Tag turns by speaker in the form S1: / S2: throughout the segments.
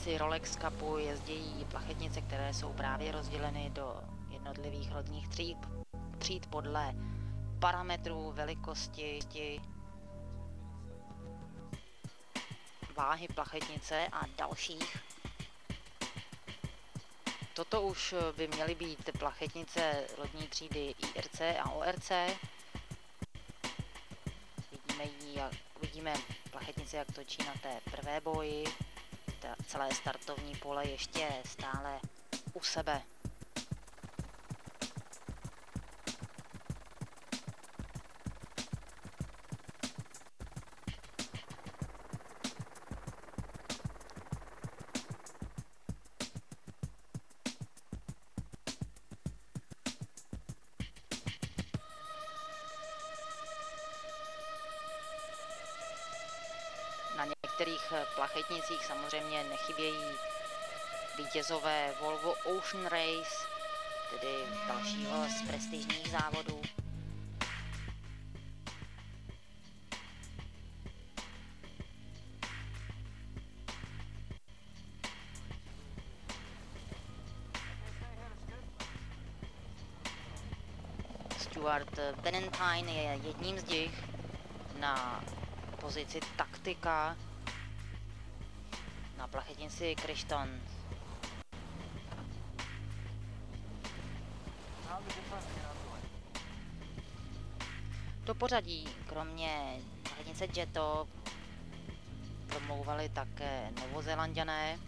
S1: rámci Rolex Cupu jezdí plachetnice, které jsou právě rozděleny do jednotlivých lodních tříd podle parametrů, velikosti, váhy plachetnice a dalších. Toto už by měly být plachetnice lodní třídy IRC a ORC. Vidíme plachetnici, jak točí na té prvé boji. Celé startovní pole ještě stále u sebe. Na některých plachetnicích samozřejmě nechybějí vítězové Volvo Ocean Race, tedy dalšího z prestižních závodů. Stuart Valentine je jedním z nich na pozici taktika na plachetnici Crichton. Do pořadí kromě plachetnice Jetto promlouvali také Novozélanďané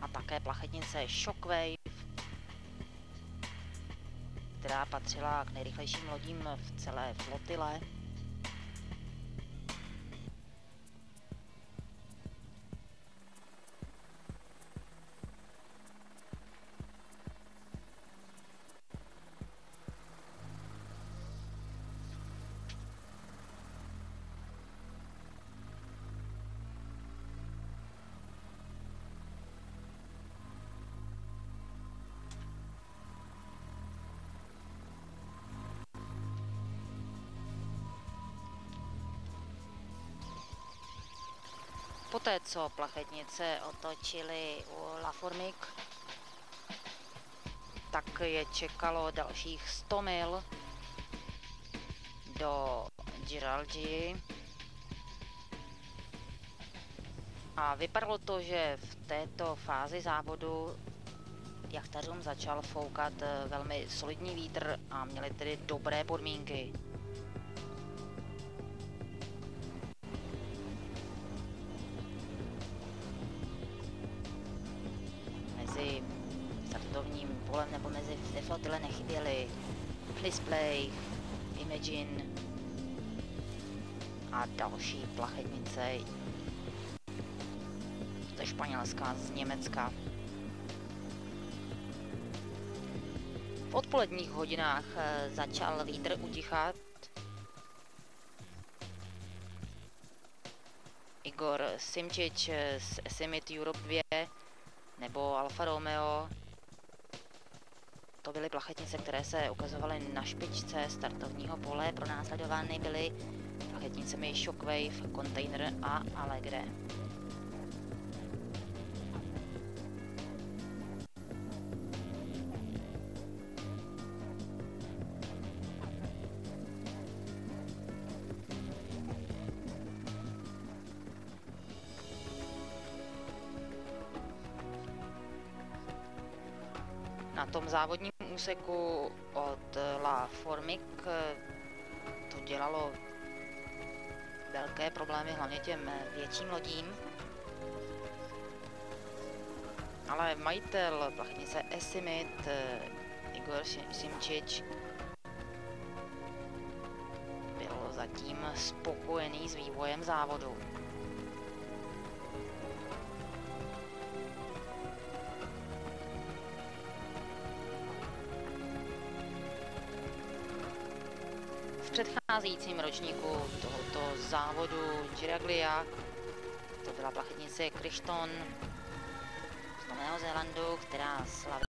S1: a také plachetnice Shockwave, která patřila k nejrychlejším lodím v celé flotile. Poté, co plachetnice otočily u La Formique, tak je čekalo dalších 100 mil do Giralgii. A vypadalo to, že v této fázi závodu jachtařům začal foukat velmi solidní vítr a měli tedy dobré podmínky. Mezi startovním polem nebo mezi flotile nechyběly Display, Imagine a další plachetnice ze Španělska, z Německa. V odpoledních hodinách začal vítr utichat. Igor Simčič z Essimit Europe 2 nebo Alfa Romeo. To byly plachetnice, které se ukazovaly na špičce startovního pole. Pronásledovány byly plachetnicemi Shockwave, Container a Allegre. Na tom závodním úseku od La Formique to dělalo velké problémy, hlavně těm větším lodím. Ale majitel plachetnice Essimit, Igor Simčič, byl zatím spokojený s vývojem závodu. V předcházejícím ročníku tohoto závodu Giraglia to byla plachetnice Crichton z Nového Zélandu, která slavila